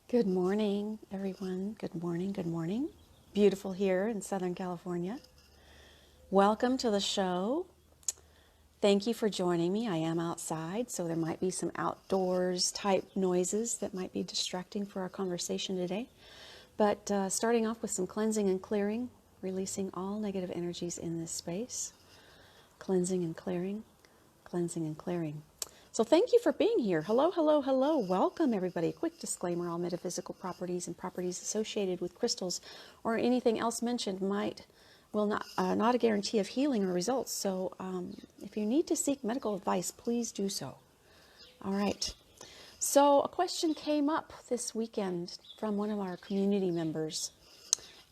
Good morning, everyone. Good morning. Good morning. Beautiful here in Southern California. Welcome to the show. Thank you for joining me. I am outside, so there might be some outdoors type noises that might be distracting for our conversation today. But starting off with some cleansing and clearing, releasing all negative energies in this space. Cleansing and clearing, cleansing and clearing. So thank you for being here. Hello, hello, hello. Welcome, everybody. Quick disclaimer, all metaphysical properties and properties associated with crystals or anything else mentioned will not a guarantee of healing or results. So if you need to seek medical advice, please do so. All right. So a question came up this weekend from one of our community members.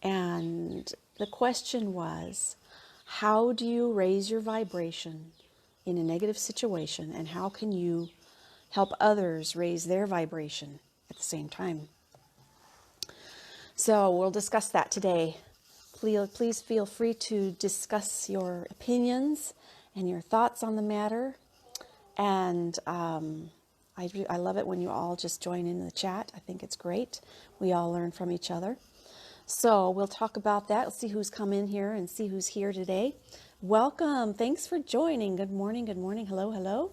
And the question was, how do you raise your vibration in a negative situation, and how can you help others raise their vibration at the same time? So we'll discuss that today. Please feel free to discuss your opinions and your thoughts on the matter. And I love it when you all just join in the chat. I think it's great. We all learn from each other. So we'll talk about that. Let's see who's come in here and see who's here today. Welcome. Thanks for joining. Good morning. Good morning. Hello, hello.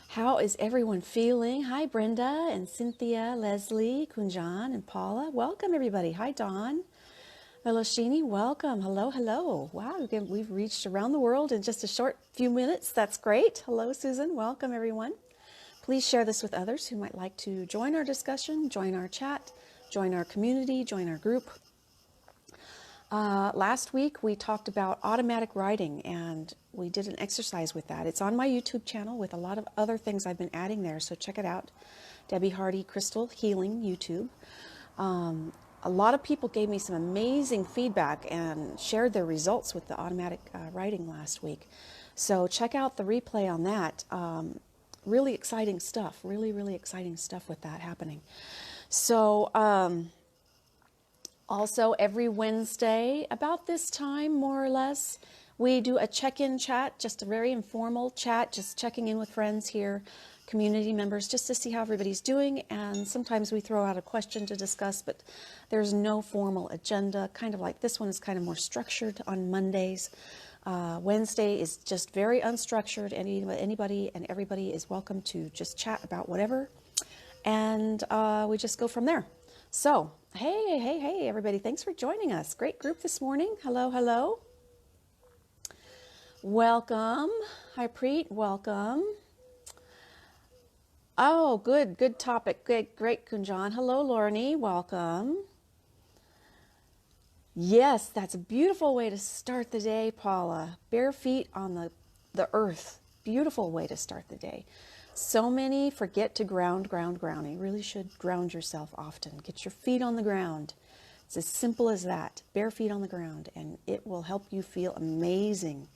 How is everyone feeling? Hi, Brenda and Cynthia, Leslie, Kunjan, and Paula. Welcome, everybody. Hi, Dawn. Meloshini, welcome. Hello, hello. Wow, we've reached around the world in just a short few minutes. That's great. Hello, Susan. Welcome, everyone. Please share this with others who might like to join our discussion, join our chat, join our community, join our group. Last week we talked about automatic writing, and we did an exercise with that. It's on my YouTube channel with a lot of other things I've been adding there, so check it out. Debbie Hardy Crystal Healing YouTube. A lot of people gave me some amazing feedback and shared their results with the automatic writing last week. So check out the replay on that. Really exciting stuff. Really exciting stuff with that happening. So also every Wednesday about this time, more or less, we do a check-in chat, just a very informal chat, just checking in with friends here, community members, just to see how everybody's doing. And sometimes we throw out a question to discuss, but there's no formal agenda. Kind of like this one is kind of more structured on Mondays. Wednesday is just very unstructured. Anybody and everybody is welcome to just chat about whatever. And we just go from there. So, hey, everybody. Thanks for joining us. Great group this morning. Hello, hello. Welcome. Hi, Preet. Welcome. Oh, good topic. Great, Kunjan. Hello, Lorne. Welcome. Yes, that's a beautiful way to start the day, Paula. Bare feet on the earth. Beautiful way to start the day. So many forget to ground. You really should ground yourself often. Get your feet on the ground. It's as simple as that. Bare feet on the ground, and it will help you feel amazing.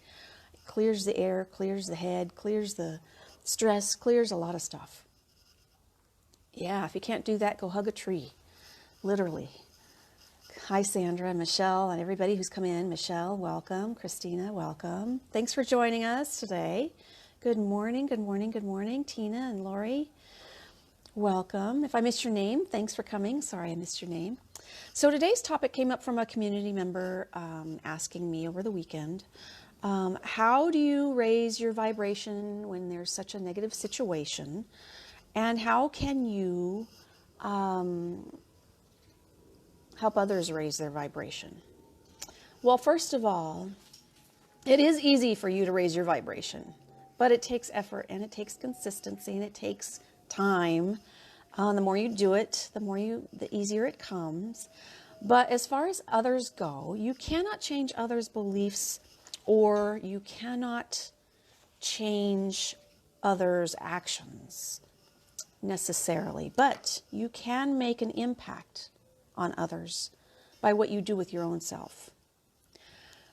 It clears the air, clears the head, clears the stress, clears a lot of stuff. Yeah, if you can't do that, go hug a tree. Literally. Hi, Sandra and Michelle and everybody who's come in. Michelle, welcome. Christina, welcome. Thanks for joining us today. Good morning. Tina and Lori, welcome. If I missed your name, thanks for coming. Sorry I missed your name. So today's topic came up from a community member asking me over the weekend, how do you raise your vibration when there's such a negative situation? And how can you help others raise their vibration? Well, first of all, it is easy for you to raise your vibration, but it takes effort and it takes consistency and it takes time. The more you do it, the easier it comes. But as far as others go, you cannot change others' beliefs, or you cannot change others' actions necessarily, but you can make an impact on others by what you do with your own self.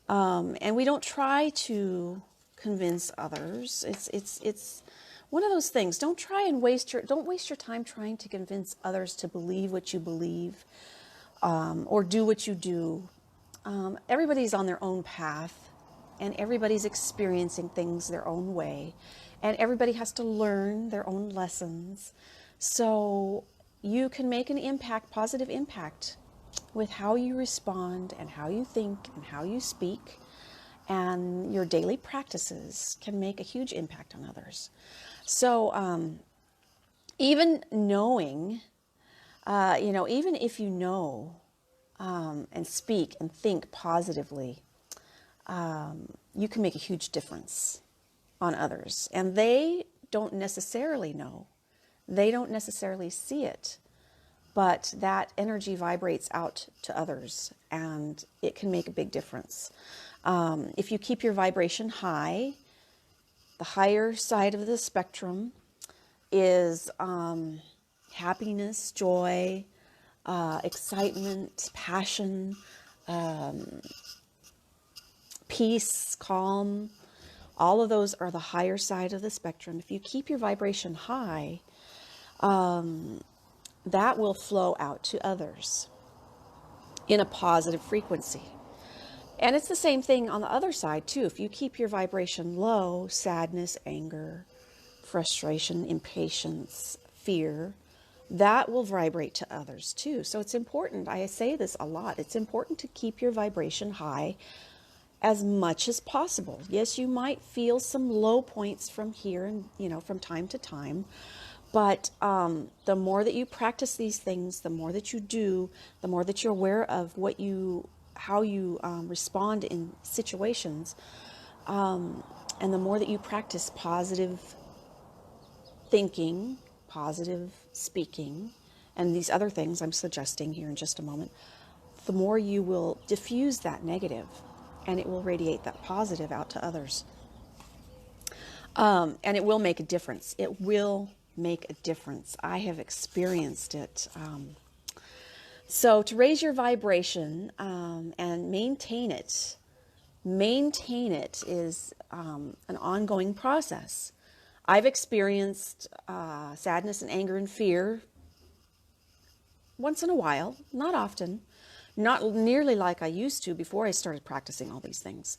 And we don't try to convince others. It's one of those things. Don't waste your time trying to convince others to believe what you believe, or do what you do. Everybody's on their own path, and everybody's experiencing things their own way, and everybody has to learn their own lessons. So you can make an impact, positive impact, with how you respond and how you think and how you speak. And your daily practices can make a huge impact on others. So even knowing, even if you know and speak and think positively, you can make a huge difference on others. And they don't necessarily know. They don't necessarily see it. But that energy vibrates out to others, and it can make a big difference. If you keep your vibration high, the higher side of the spectrum is happiness, joy, excitement, passion, peace, calm. All of those are the higher side of the spectrum. If you keep your vibration high, that will flow out to others in a positive frequency. And it's the same thing on the other side too. If you keep your vibration low, sadness, anger, frustration, impatience, fear, that will vibrate to others too. So it's important. I say this a lot. It's important to keep your vibration high as much as possible. Yes, you might feel some low points from here and, from time to time. But the more that you practice these things, the more that you do, the more that you're aware of how you respond in situations, and the more that you practice positive thinking, positive speaking, and these other things I'm suggesting here in just a moment, the more you will diffuse that negative, and it will radiate that positive out to others. And it will make a difference. It will make a difference. I have experienced it. So to raise your vibration and maintain it is an ongoing process. I've experienced sadness and anger and fear once in a while, not often, not nearly like I used to before I started practicing all these things.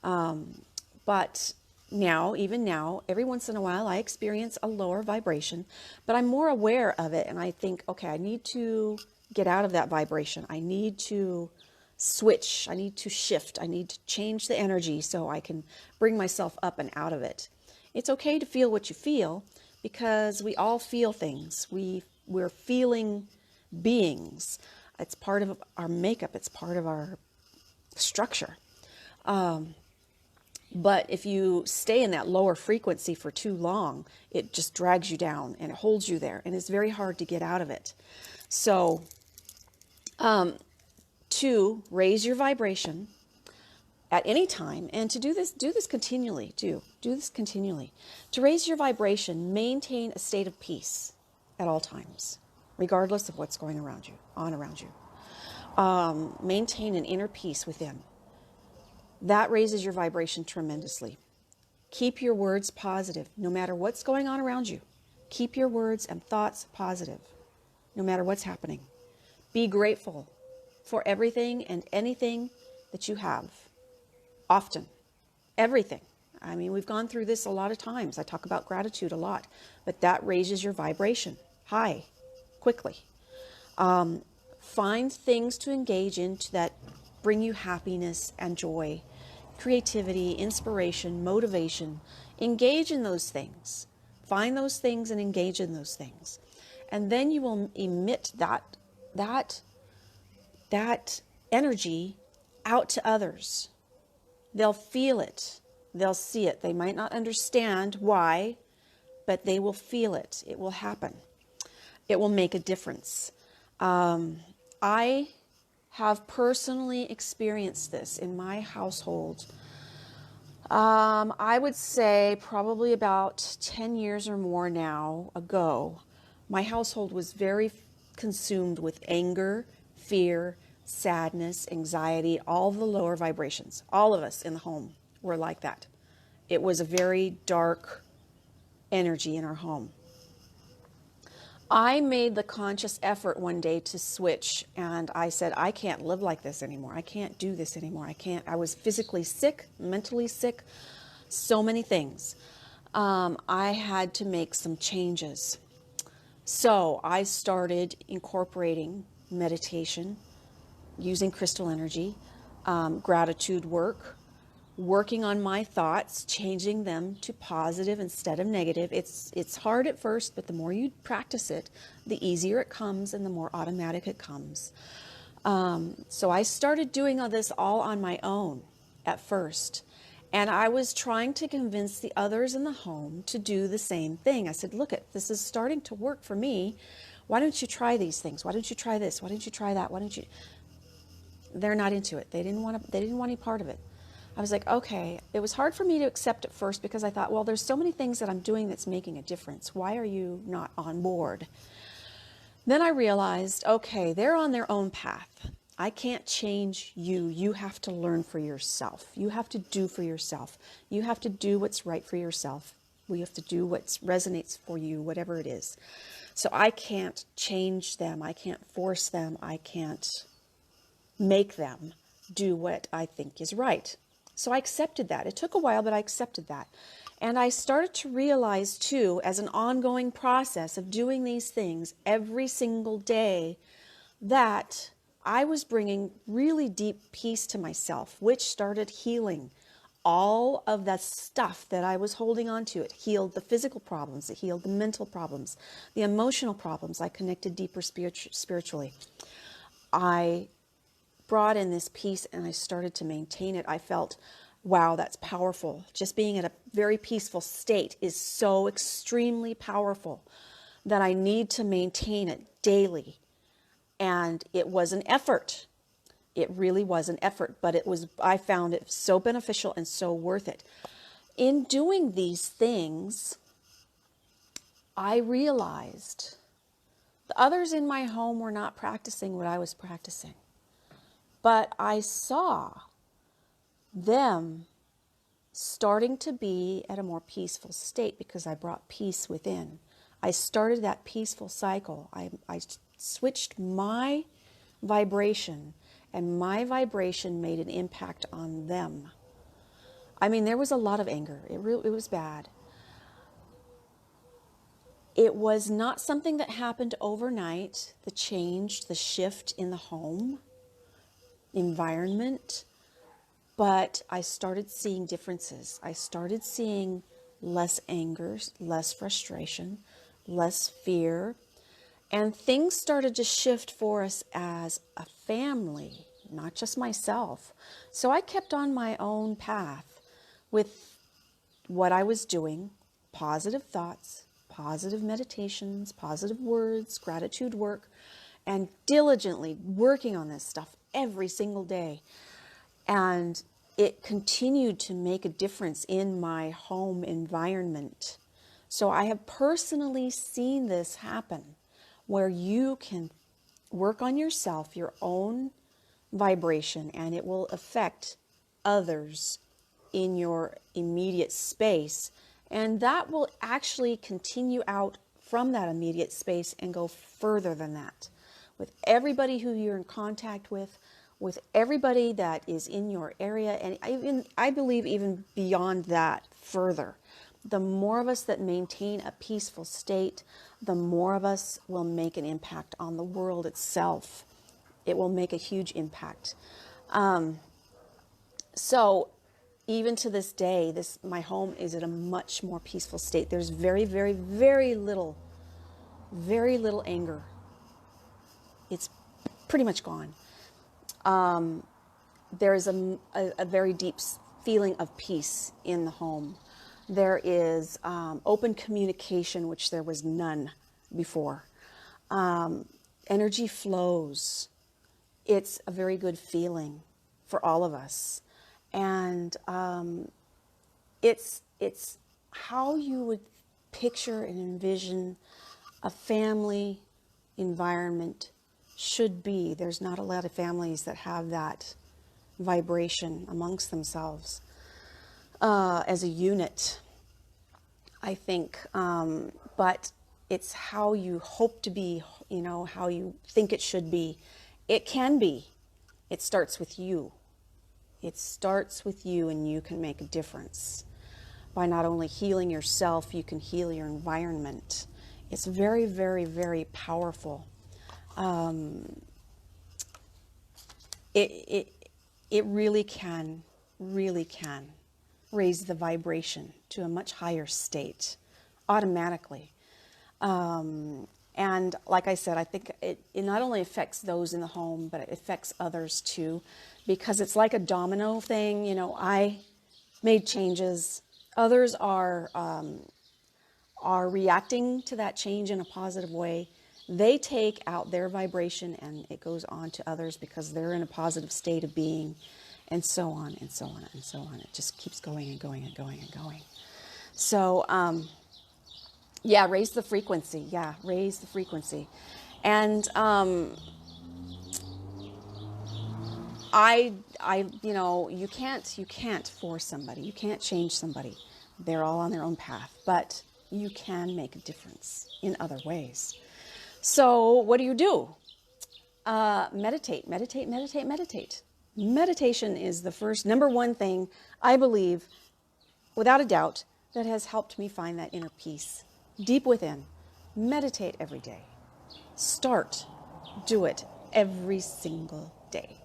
But now, even now, every once in a while, I experience a lower vibration, but I'm more aware of it. And I think, okay, I need to get out of that vibration. I need to switch. I need to shift. I need to change the energy so I can bring myself up and out of it. It's okay to feel what you feel, because we all feel things. We're feeling beings. It's part of our makeup. It's part of our structure. But if you stay in that lower frequency for too long, it just drags you down and it holds you there, and it's very hard to get out of it. So to raise your vibration at any time, and to do this continually. Do this continually. To raise your vibration, maintain a state of peace at all times, regardless of what's going around you. Maintain an inner peace within. That raises your vibration tremendously. Keep your words positive, no matter what's going on around you. Keep your words and thoughts positive, no matter what's happening. Be grateful for everything and anything that you have. Often. Everything. I mean, we've gone through this a lot of times. I talk about gratitude a lot, but that raises your vibration high, quickly. Find things to engage in that bring you happiness and joy, creativity, inspiration, motivation. Engage in those things. Find those things and engage in those things. And then you will emit that energy out to others. They'll feel it. They'll see it. They might not understand why, but they will feel it. It will happen. It will make a difference. I have personally experienced this in my household. I would say probably about 10 years or more now ago, my household was very consumed with anger, fear, sadness, anxiety, all the lower vibrations. All of us in the home were like that. It was a very dark energy in our home. I made the conscious effort one day to switch, and I said, I can't live like this anymore. I can't do this anymore. I was physically sick, mentally sick, so many things. I had to make some changes. So I started incorporating meditation, using crystal energy, gratitude work, working on my thoughts, changing them to positive instead of negative. It's hard at first, but the more you practice it, the easier it comes and the more automatic it comes. So I started doing all this all on my own at first. And I was trying to convince the others in the home to do the same thing. I said, look, this is starting to work for me. Why don't you try these things? Why don't you try this? Why don't you try that? Why don't you? They're not into it. They didn't want any part of it. I was like, okay. It was hard for me to accept at first because I thought, well, there's so many things that I'm doing that's making a difference. Why are you not on board? Then I realized, okay, they're on their own path. I can't change you. You have to learn for yourself. You have to do for yourself. You have to do what's right for yourself. We have to do what resonates for you, whatever it is. So I can't change them. I can't force them. I can't make them do what I think is right. So I accepted that. It took a while, but I accepted that. And I started to realize too, as an ongoing process of doing these things every single day, that I was bringing really deep peace to myself, which started healing all of that stuff that I was holding on to. It healed the physical problems. It healed the mental problems, the emotional problems. I connected deeper spiritually. I brought in this peace and I started to maintain it. I felt, wow, that's powerful. Just being at a very peaceful state is so extremely powerful that I need to maintain it daily. And it was an effort. It really was an effort, but I found it so beneficial and so worth it. In doing these things, I realized the others in my home were not practicing what I was practicing. But I saw them starting to be at a more peaceful state because I brought peace within. I started that peaceful cycle. I switched my vibration, and my vibration made an impact on them. I mean, there was a lot of anger. It was bad. It was not something that happened overnight, the change, the shift in the home environment, but I started seeing differences. I started seeing less anger, less frustration, less fear, and things started to shift for us as a family, not just myself. So I kept on my own path with what I was doing, positive thoughts, positive meditations, positive words, gratitude work, and diligently working on this stuff every single day. And it continued to make a difference in my home environment. So I have personally seen this happen, where you can work on yourself, your own vibration, and it will affect others in your immediate space. And that will actually continue out from that immediate space and go further than that. With everybody who you're in contact with everybody that is in your area, and I believe even beyond that further. The more of us that maintain a peaceful state, the more of us will make an impact on the world itself. It will make a huge impact. So even to this day, my home is at a much more peaceful state. There's very, very, very little anger. It's pretty much gone. There is a very deep feeling of peace in the home. There is open communication, which there was none before. Energy flows. It's a very good feeling for all of us. And it's how you would picture and envision a family environment should be. There's not a lot of families that have that vibration amongst themselves as a unit, I think. But it's how you hope to be, how you think it should be. It can be. It starts with you. It starts with you, and you can make a difference. By not only healing yourself, you can heal your environment. It's very, very, very powerful. It really can raise the vibration to a much higher state automatically. And like I said, I think it not only affects those in the home, but it affects others too, because it's like a domino thing. You know, I made changes. Others are reacting to that change in a positive way. They take out their vibration and it goes on to others because they're in a positive state of being, and so on and so on and so on. It just keeps going and going and going and going. So, yeah, raise the frequency. Yeah, raise the frequency. And you know, you can't force somebody. You can't change somebody. They're all on their own path, but you can make a difference in other ways. So what do? Meditate, meditate, meditate, meditate. Meditation is the first, number one thing, I believe, without a doubt, that has helped me find that inner peace deep within. Meditate every day. Do it every single day.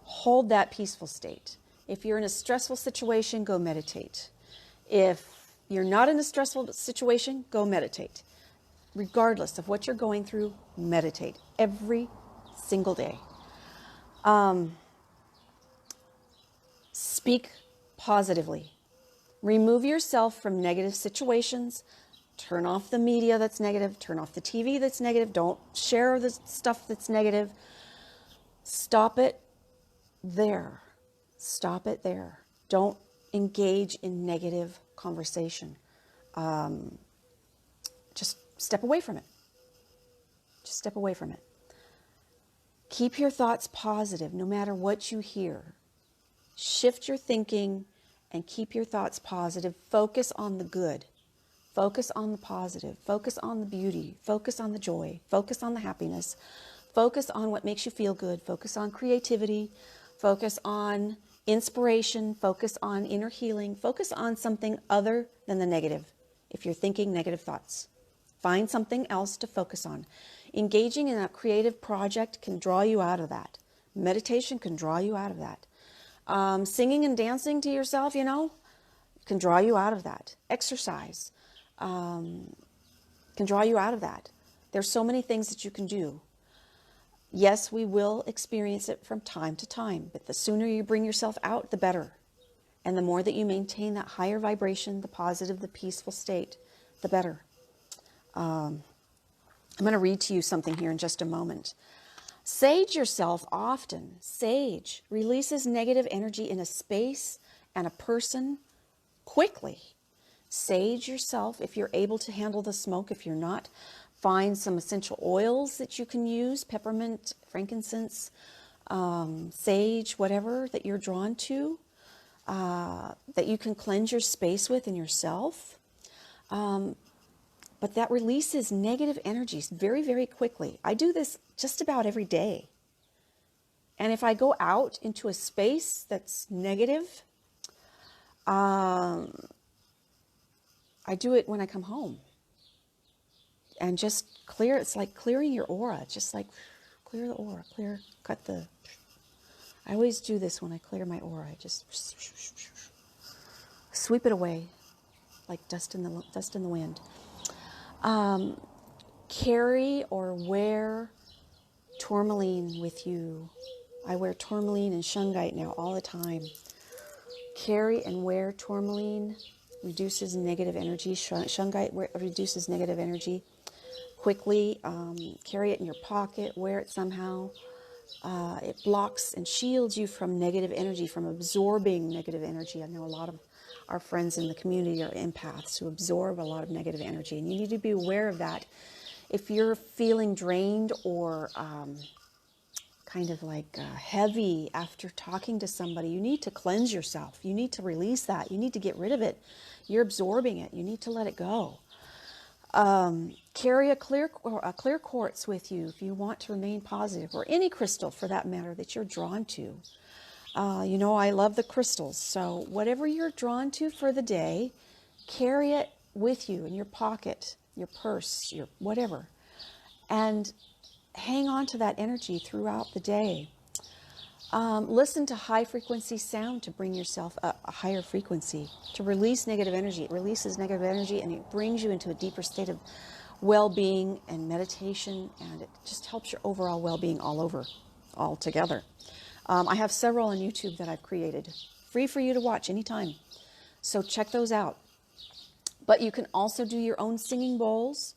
Hold that peaceful state. If you're in a stressful situation, go meditate. If you're not in a stressful situation, go meditate. Regardless of what you're going through, meditate every single day. Speak positively. Remove yourself from negative situations. Turn off the media that's negative. Turn off the TV that's negative. Don't share the stuff that's negative. Stop it there. Stop it there. Don't engage in negative conversation. Just step away from it. Just step away from it. Keep your thoughts positive no matter what you hear. Shift your thinking and keep your thoughts positive. Focus on the good. Focus on the positive. Focus on the beauty. Focus on the joy. Focus on the happiness. Focus on what makes you feel good. Focus on creativity. Focus on inspiration. Focus on inner healing. Focus on something other than the negative. If you're thinking negative thoughts, find something else to focus on. Engaging in a creative project can draw you out of that. Meditation can draw you out of that. Singing and dancing to yourself, you know, can draw you out of that. Exercise can draw you out of that. There's so many things that you can do. Yes, we will experience it from time to time, but the sooner you bring yourself out, the better. And the more that you maintain that higher vibration, the positive, the peaceful state, the better. I'm going to read to you something here in just a moment. Sage yourself often. Sage releases negative energy in a space and a person quickly. Sage yourself if you're able to handle the smoke. If you're not, find some essential oils that you can use, peppermint, frankincense, sage, whatever that you're drawn to, that you can cleanse your space with and yourself. But that releases negative energies very, very quickly. I do this just about every day. And if I go out into a space that's negative, I do it when I come home. And just clear, it's like clearing your aura. Just like clear the aura, I always do this when I clear my aura. I just sweep it away like dust in the wind. Carry or wear tourmaline with you. I wear tourmaline and shungite now all the time. Carry and wear tourmaline, reduces negative energy. Shungite reduces negative energy quickly. Carry it in your pocket, wear it somehow. It blocks and shields you from negative energy, from absorbing negative energy. I know a lot of our friends in the community are empaths who absorb a lot of negative energy, and you need to be aware of that. If you're feeling drained or kind of like heavy after talking to somebody, you need to cleanse yourself. You need to release that. You need to get rid of it. You're absorbing it. You need to let it go. Carry a clear quartz with you if you want to remain positive, or any crystal for that matter that you're drawn to. You know, I love the crystals, so whatever you're drawn to for the day, carry it with you in your pocket. your purse, your whatever, and hang on to that energy throughout the day. Listen to high frequency sound to bring yourself up a higher frequency, to release negative energy. It releases negative energy and it brings you into a deeper state of well-being and meditation, and it just helps your overall well-being all together. I have several on YouTube that I've created, free for you to watch anytime. So check those out. But you can also do your own singing bowls.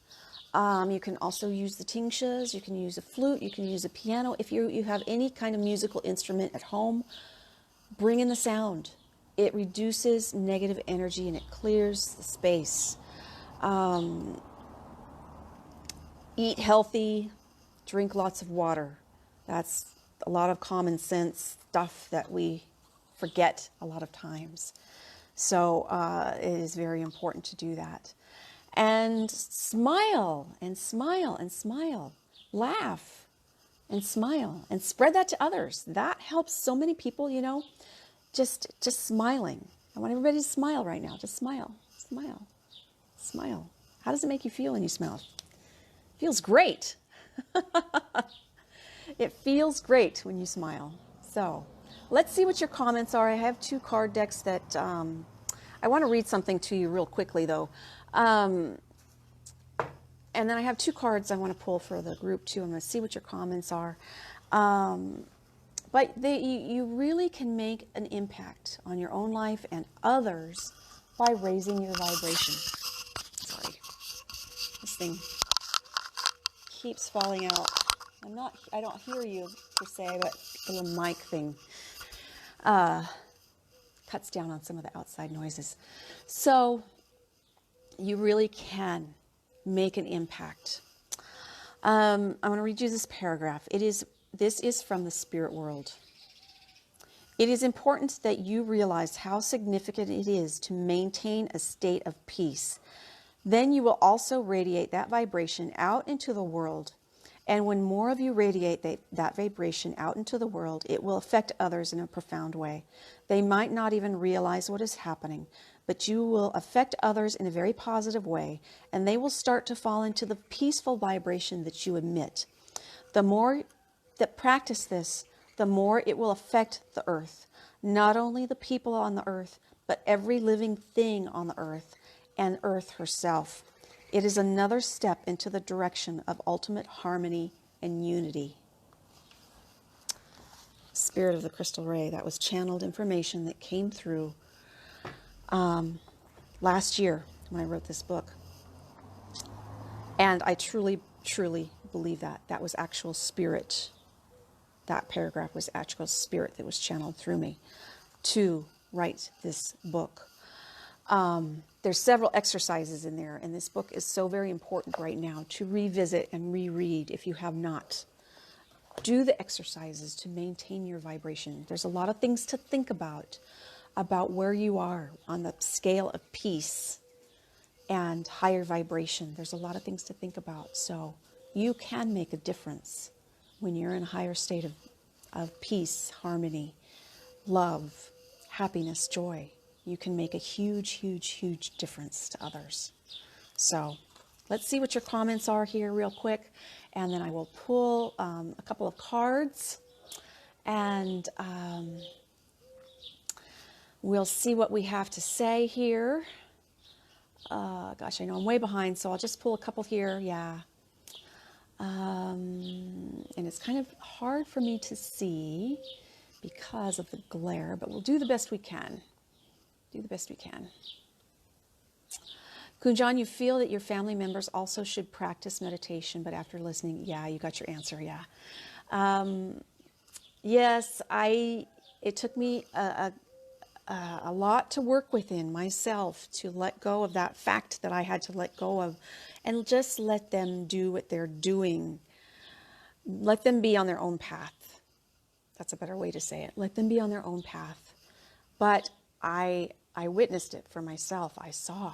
You can also use the tingshas. You can use a flute. You can use a piano. If you have any kind of musical instrument at home, bring in the sound. It reduces negative energy and it clears the space. Eat healthy. Drink lots of water. That's a lot of common sense stuff that we forget a lot of times. So it is very important to do that. And smile and smile and smile. Laugh and smile and spread that to others. That helps so many people, you know, just smiling. I want everybody to smile right now. Just smile, smile, smile. How does it make you feel when you smile? It feels great. It feels great when you smile. So let's see what your comments are. I have 2 card decks that I want to read something to you real quickly, though. And then I have 2 cards I want to pull for the group, too. I'm going to see what your comments are. But you really can make an impact on your own life and others by raising your vibration. Sorry. This thing keeps falling out. I don't hear you per se, but the little mic thing cuts down on some of the outside noises. So you really can make an impact. I'm going to read you this paragraph. This is from the spirit world. It is important that you realize how significant it is to maintain a state of peace. Then you will also radiate that vibration out into the world. And when more of you radiate that vibration out into the world, it will affect others in a profound way. They might not even realize what is happening, but you will affect others in a very positive way, and they will start to fall into the peaceful vibration that you emit. The more that practice this, the more it will affect the earth, not only the people on the earth, but every living thing on the earth and earth herself. It is another step into the direction of ultimate harmony and unity. Spirit of the Crystal Ray, that was channeled information that came through last year when I wrote this book. And I truly, truly believe that. That was actual spirit. That paragraph was actual spirit that was channeled through me to write this book. There's several exercises in there, and this book is so very important right now to revisit and reread if you have not. Do the exercises to maintain your vibration. There's a lot of things to think about where you are on the scale of peace and higher vibration. There's a lot of things to think about. So you can make a difference when you're in a higher state of peace, harmony, love, happiness, joy. You can make a huge, huge, huge difference to others. So let's see what your comments are here real quick. And then I will pull a couple of cards. And we'll see what we have to say here. Gosh, I know I'm way behind, so I'll just pull a couple here. Yeah. And it's kind of hard for me to see because of the glare, but we'll do the best we can. Do the best we can. Kunjan, you feel that your family members also should practice meditation, but after listening, yeah, you got your answer, yeah. Yes, it took me a lot to work within myself to let go of that fact that I had to let go of and just let them do what they're doing. Let them be on their own path. That's a better way to say it. Let them be on their own path. But I witnessed it for myself. I saw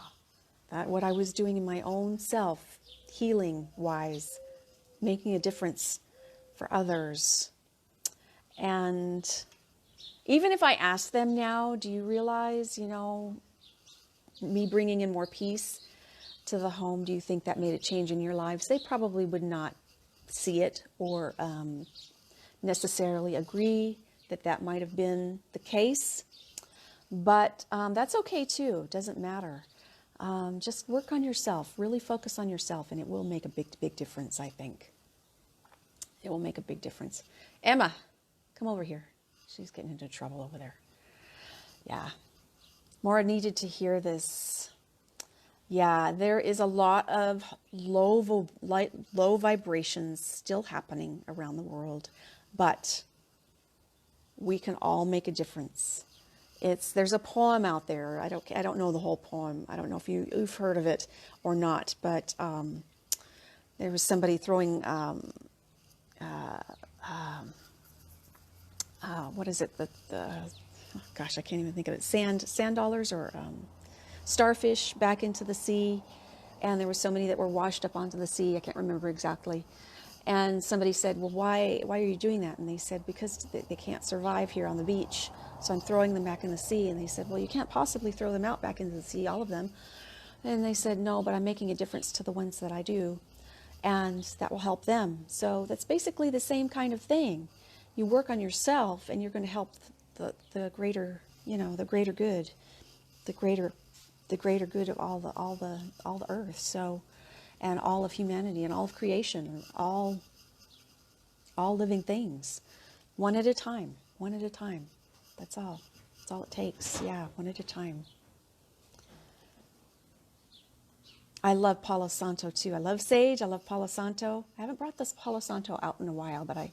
that what I was doing in my own self, healing-wise, making a difference for others. And even if I ask them now, do you realize, me bringing in more peace, to the home do you think that made a change in your lives? They probably would not see it or necessarily agree that that might have been the case. But that's okay too. It doesn't matter. Just work on yourself. Really focus on yourself, and it will make a big difference, I think. It will make a big difference. Emma, come over here. She's getting into trouble over there. Yeah. Maura needed to hear this. Yeah, there is a lot of low vibrations still happening around the world, but we can all make a difference. There's a poem out there. I don't know the whole poem. I don't know if you've heard of it or not, but there was somebody throwing what is it? Gosh, I can't even think of it. Sand dollars or starfish back into the sea, and there were so many that were washed up onto the sea. I can't remember exactly. And somebody said, well, why are you doing that? And they said, because they can't survive here on the beach, so I'm throwing them back in the sea. And they said, well, you can't possibly throw them out back into the sea, all of them. And they said, no, but I'm making a difference to the ones that I do, and that will help them. So that's basically the same kind of thing. You work on yourself, and you're going to help the greater, the greater good, the greater good of all the earth. So, and all of humanity and all of creation, all living things, one at a time. That's all it takes. Yeah, one at a time. I love Palo Santo too. I love sage. I love Palo Santo. I haven't brought this Palo Santo out in a while, but I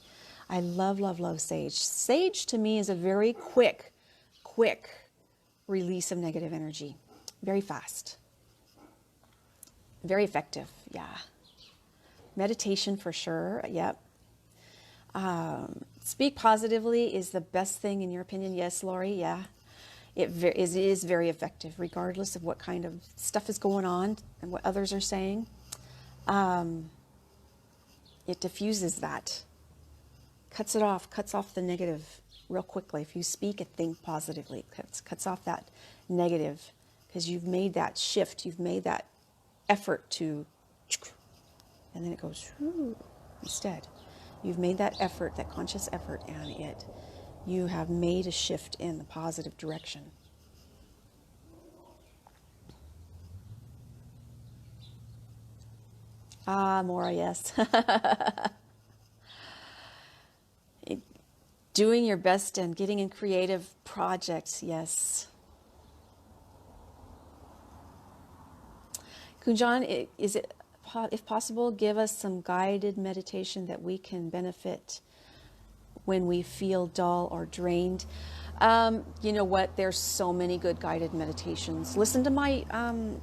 love sage. Sage to me is a very quick release of negative energy. Very fast. Very effective. Yeah. Meditation for sure. Yep. Speak positively is the best thing in your opinion. Yes, Lori. Yeah. It is very effective, regardless of what kind of stuff is going on and what others are saying. It diffuses that. Cuts off the negative real quickly. If you speak and think positively, cuts off that negative, because you've made that shift, you've made that effort to, and then it goes instead. You've made that effort, that conscious effort, and you have made a shift in the positive direction. Maura, yes. Doing your best and getting in creative projects, yes. Kunjan, is it, if possible, give us some guided meditation that we can benefit when we feel dull or drained? You know what? There's so many good guided meditations. Listen to my,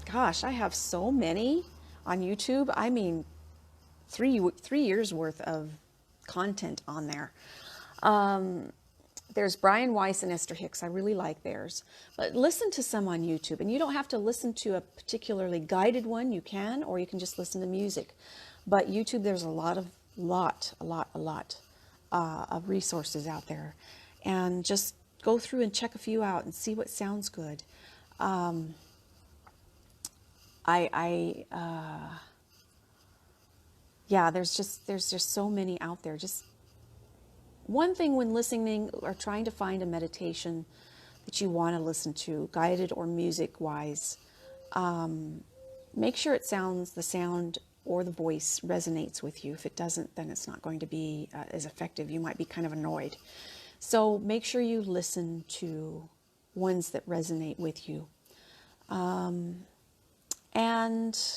gosh, I have so many on YouTube. I mean, 3 years worth of content on there. There's Brian Weiss and Esther Hicks. I really like theirs. But listen to some on YouTube. And you don't have to listen to a particularly guided one. You can, or you can just listen to music. But YouTube, there's a lot of resources out there. And just go through and check a few out and see what sounds good. Yeah, there's just so many out there. Just one thing when listening or trying to find a meditation that you want to listen to, guided or music-wise, make sure the sound or the voice resonates with you. If it doesn't, then it's not going to be as effective. You might be kind of annoyed. So make sure you listen to ones that resonate with you. And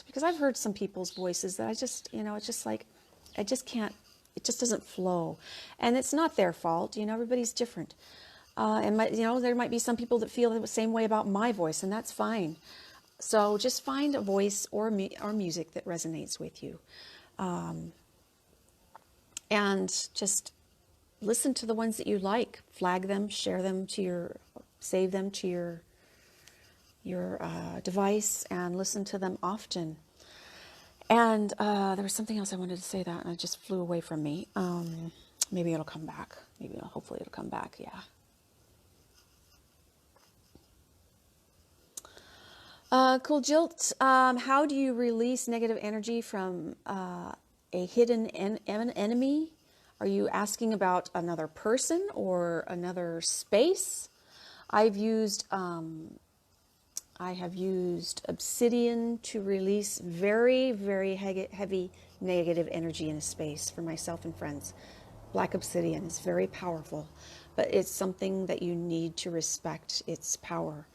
because I've heard some people's voices that I just, it's just like, I just can't, it just doesn't flow. And it's not their fault. Everybody's different. And there might be some people that feel the same way about my voice, and that's fine. So just find a voice or music that resonates with you. And just listen to the ones that you like, flag them, share them save them to your device, and listen to them often. And there was something else I wanted to say that, and it just flew away from me. Maybe it'll come back. Hopefully it'll come back. Yeah. Cool Jilt, how do you release negative energy from a hidden enemy? Are you asking about another person or another space? I've used I have used obsidian to release very, very heavy negative energy in a space for myself and friends. Black obsidian is very powerful, but it's something that you need to respect its power.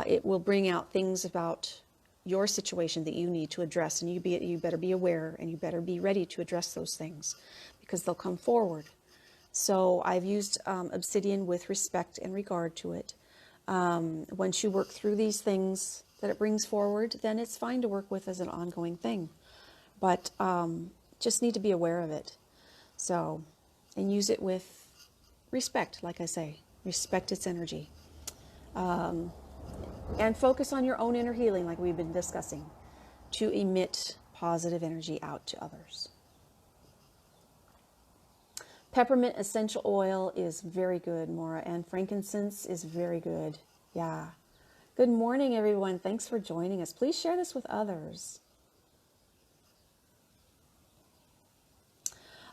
It will bring out things about your situation that you need to address, and you better be aware and you better be ready to address those things because they'll come forward. So I've used obsidian with respect and regard to it. Once you work through these things that it brings forward, then it's fine to work with as an ongoing thing. But just need to be aware of it. So, and use it with respect, like I say. Respect its energy. And focus on your own inner healing, like we've been discussing, to emit positive energy out to others. Peppermint essential oil is very good, Maura, and frankincense is very good. Yeah. Good morning, everyone. Thanks for joining us. Please share this with others.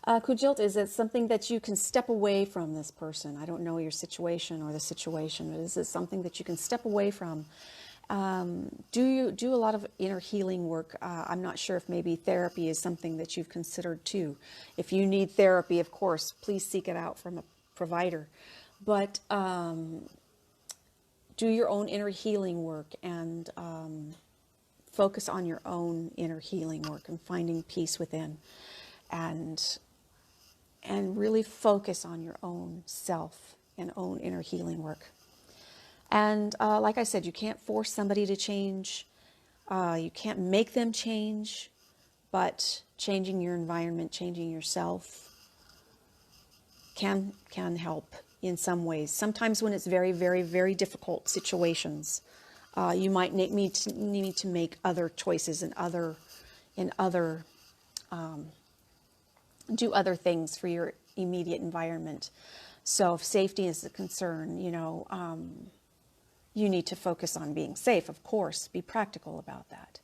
Kujilt, is it something that you can step away from this person? I don't know your situation or the situation, but is it something that you can step away from? Do you do a lot of inner healing work? I'm not sure if maybe therapy is something that you've considered too. If you need therapy, of course, please seek it out from a provider. But do your own inner healing work and focus on your own inner healing work and finding peace within. And really focus on your own self and own inner healing work. And like I said, you can't force somebody to change. You can't make them change, but changing your environment, changing yourself can help in some ways. Sometimes when it's very, very, very difficult situations, you might need to make other choices and do other things for your immediate environment. So if safety is a concern, you need to focus on being safe, of course, be practical about that.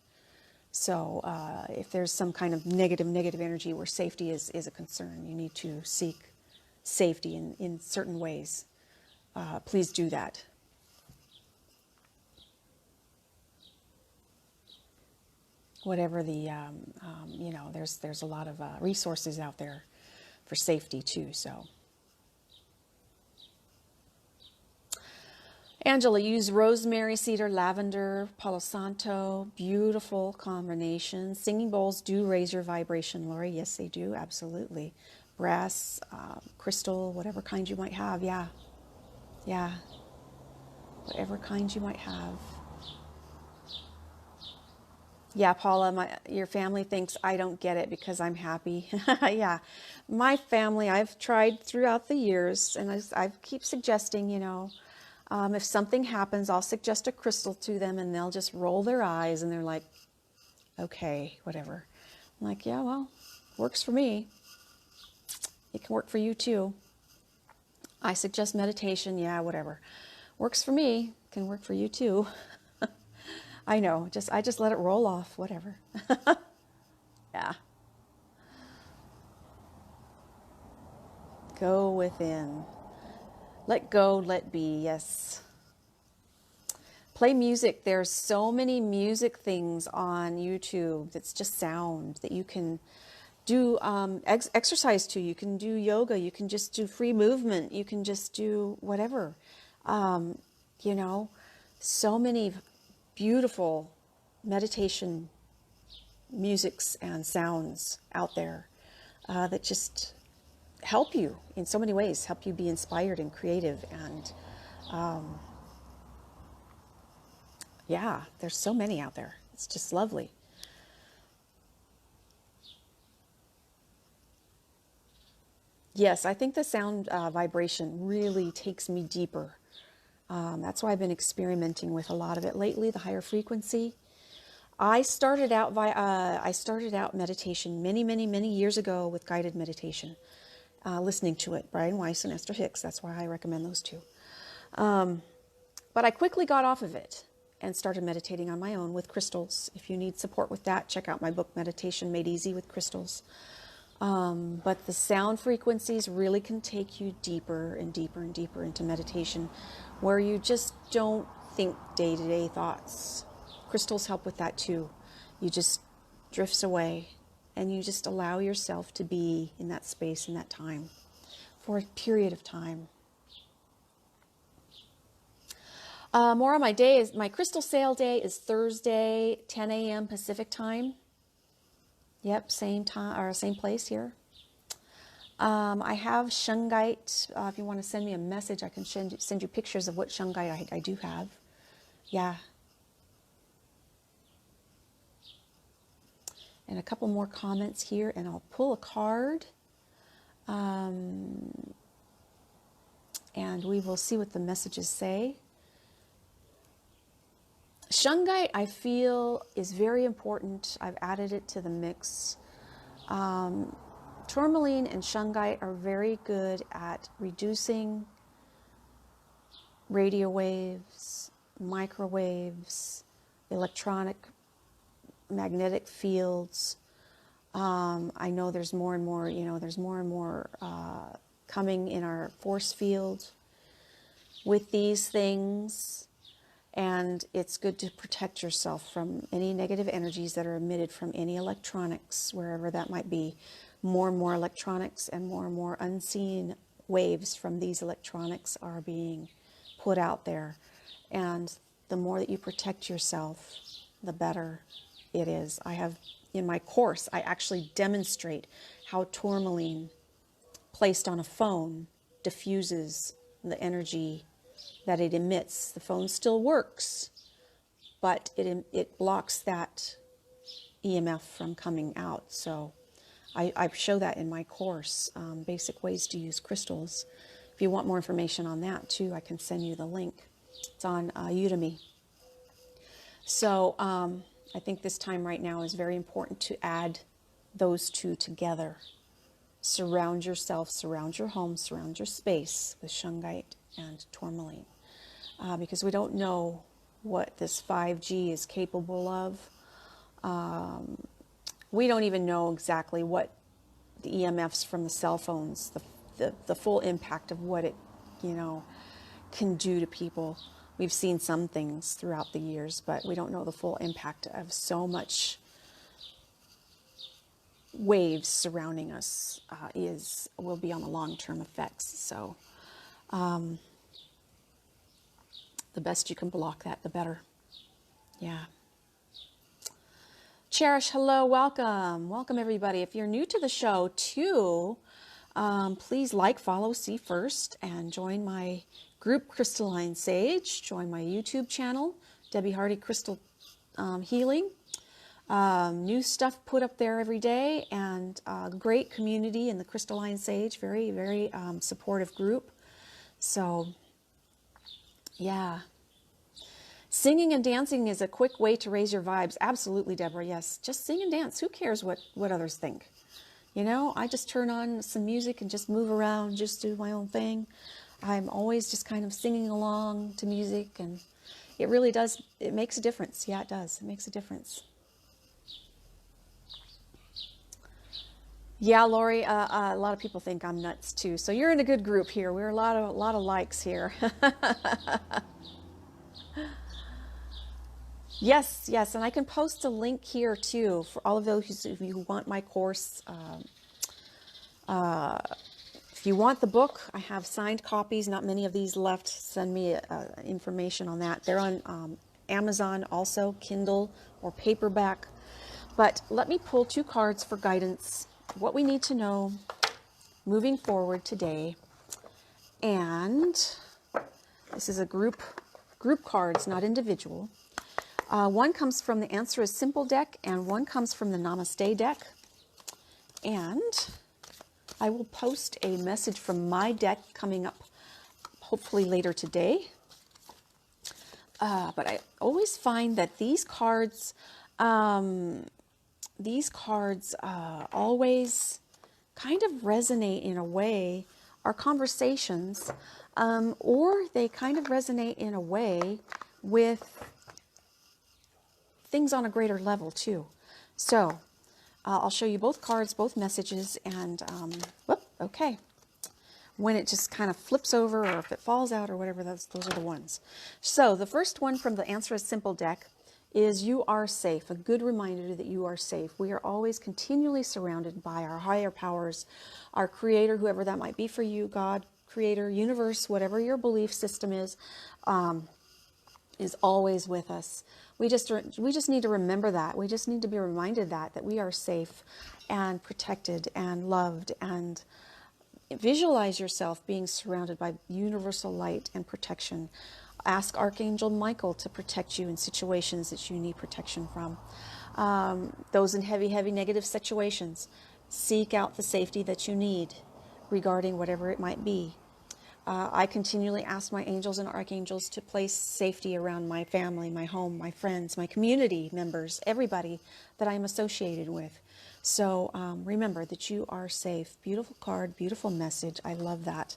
So if there's some kind of negative energy where safety is a concern, you need to seek safety in certain ways. Please do that. Whatever the, there's a lot of resources out there for safety too, so. Angela, use rosemary, cedar, lavender, palo santo. Beautiful combination. Singing bowls do raise your vibration, Lori. Yes, they do. Absolutely. Brass, crystal, whatever kind you might have. Yeah. Yeah. Whatever kind you might have. Yeah, Paula, your family thinks I don't get it because I'm happy. Yeah. My family, I've tried throughout the years, and I keep suggesting, if something happens, I'll suggest a crystal to them and they'll just roll their eyes and they're like, okay, whatever. I'm like, yeah, well, works for me. It can work for you too. I suggest meditation, yeah, whatever. Works for me, can work for you too. I know, I just let it roll off, whatever. Yeah. Go within. Let go, let be, yes. Play music. There's so many music things on YouTube that's just sound that you can do exercise to. You can do yoga. You can just do free movement. You can just do whatever. So many beautiful meditation musics and sounds out there that just help you in so many ways, help you be inspired and creative. And yeah, there's so many out there. It's just lovely. Yes, I think the sound vibration really takes me deeper. That's why I've been experimenting with a lot of it lately, the higher frequency. I started out meditation many years ago with guided meditation, listening to it, Brian Weiss and Esther Hicks. That's why I recommend those two. But I quickly got off of it. and started meditating on my own with crystals. If you need support with that, check out my book, Meditation Made Easy with Crystals. But the sound frequencies really can take you deeper and deeper and deeper into meditation, where you just don't think day-to-day thoughts. Crystals help with that too. You just drifts away and you just allow yourself to be in that space, in that time, for a period of time. More on my day is my crystal sale day is Thursday, 10 a.m. Pacific time. Yep, same time or same place here. I have shungite. If you want to send me a message, I can send you pictures of what shungite I do have. Yeah. And a couple more comments here, and I'll pull a card. And we will see what the messages say. Shungite, I feel, is very important. I've added it to the mix. Tourmaline and shungite are very good at reducing radio waves, microwaves, electronic, magnetic fields. I know there's more and more, there's more and more coming in our force field with these things. And it's good to protect yourself from any negative energies that are emitted from any electronics, wherever that might be. More and more electronics and more unseen waves from these electronics are being put out there. And the more that you protect yourself, the better it is. I have, in my course, I actually demonstrate how tourmaline placed on a phone diffuses the energy that it emits. The phone still works, but it blocks that EMF from coming out. So I show that in my course, Basic Ways to Use Crystals. If you want more information on that too, I can send you the link. It's on Udemy. So I think this time right now is very important to add those two together. Surround yourself, surround your home, surround your space with shungite and tourmaline. Because we don't know what this 5G is capable of. We don't even know exactly what the EMFs from the cell phones, the full impact of what it, can do to people. We've seen some things throughout the years, but we don't know the full impact of so much waves surrounding us will be on the long-term effects. So the best you can block that, the better. Yeah. Cherish, hello, welcome. Welcome, everybody. If you're new to the show, too, please like, follow, see first, and join my group, Crystalline Sage. Join my YouTube channel, Debbie Hardy Crystal Healing. New stuff put up there every day, and a great community in the Crystalline Sage. Very, very supportive group. So, yeah. Singing and dancing is a quick way to raise your vibes. Absolutely, Deborah. Yes. Just sing and dance. Who cares what others think? I just turn on some music and just move around, just do my own thing. I'm always just kind of singing along to music, and it really does. It makes a difference. Yeah, it does. It makes a difference. Yeah, Lori, a lot of people think I'm nuts too. So you're in a good group here. We're a lot of likes here. Yes, yes, and I can post a link here too for all of those who want my course. If you want the book, I have signed copies. Not many of these left. Send me information on that. They're on Amazon also, Kindle or paperback. But let me pull two cards for guidance. What we need to know moving forward today. And this is a group cards, not individual. One comes from the Answer is Simple deck, and one comes from the Namaste deck. And I will post a message from my deck coming up hopefully later today. But I always find that these cards always kind of resonate in a way, our conversations, or they kind of resonate in a way with things on a greater level too. So I'll show you both cards, both messages, and whoop, okay. When it just kind of flips over, or if it falls out or whatever, those are the ones. So the first one from the Answer is Simple deck is you are safe, a good reminder that you are safe. We are always continually surrounded by our higher powers, our creator, whoever that might be for you, God, creator, universe, whatever your belief system is always with us. We just need to remember that. We just need to be reminded that we are safe and protected and loved, and visualize yourself being surrounded by universal light and protection. Ask Archangel Michael to protect you in situations that you need protection from. Those in heavy negative situations, seek out the safety that you need regarding whatever it might be. I continually ask my angels and archangels to place safety around my family, my home, my friends, my community members, everybody that I'm associated with. So remember that you are safe. Beautiful card, beautiful message. I love that.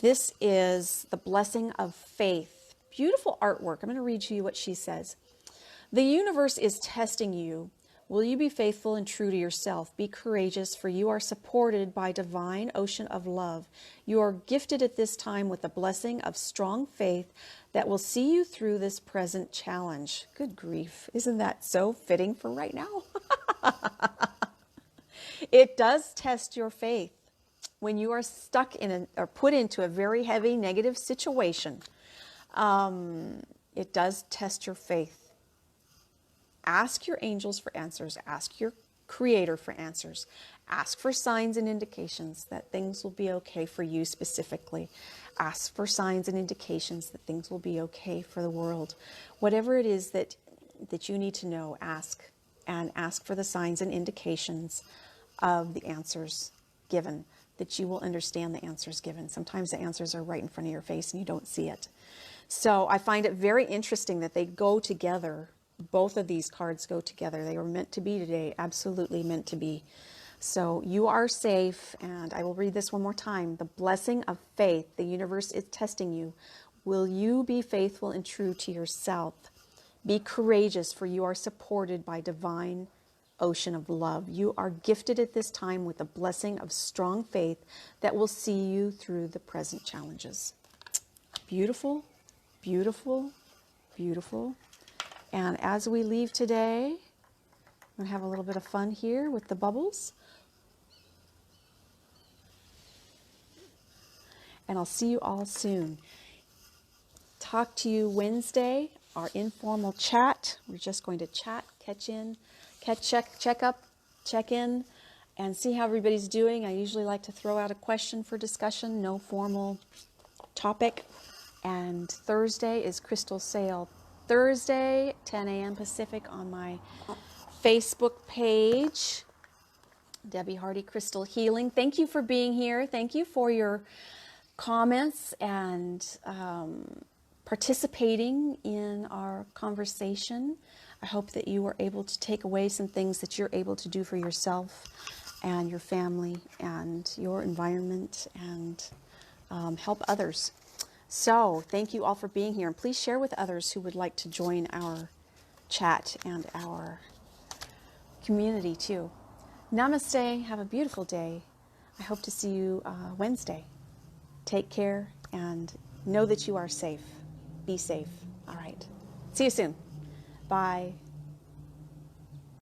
This is the blessing of faith. Beautiful artwork. I'm going to read to you what she says. The universe is testing you. Will you be faithful and true to yourself? Be courageous, for you are supported by divine ocean of love. You are gifted at this time with the blessing of strong faith that will see you through this present challenge. Good grief. Isn't that so fitting for right now? It does test your faith. When you are stuck in or put into a very heavy negative situation, it does test your faith. Ask your angels for answers. Ask your creator for answers. Ask for signs and indications that things will be okay for you specifically. Ask for signs and indications that things will be okay for the world. Whatever it is that you need to know, ask. And ask for the signs and indications of the answers given, that you will understand the answers given. Sometimes the answers are right in front of your face and you don't see it. So I find it very interesting that they go together. Both of these cards go together. They were meant to be today, absolutely meant to be. So you are safe, and I will read this one more time. The blessing of faith. The universe is testing you. Will you be faithful and true to yourself? Be courageous, for you are supported by divine ocean of love. You are gifted at this time with the blessing of strong faith that will see you through the present challenges. Beautiful, beautiful, beautiful. And as we leave today, I'm going to have a little bit of fun here with the bubbles. And I'll see you all soon. Talk to you Wednesday, our informal chat. We're just going to chat, check in, and see how everybody's doing. I usually like to throw out a question for discussion, no formal topic. And Thursday is Crystal Sale Thursday, 10 a.m. Pacific, on my Facebook page, Debbie Hardy Crystal Healing. Thank you for being here. Thank you for your comments and participating in our conversation. I hope that you were able to take away some things that you're able to do for yourself and your family and your environment, and help others. So thank you all for being here, and please share with others who would like to join our chat and our community too. Namaste. Have a beautiful day. I hope to see you Wednesday. Take care and know that you are safe. Be safe. All right. See you soon. Bye.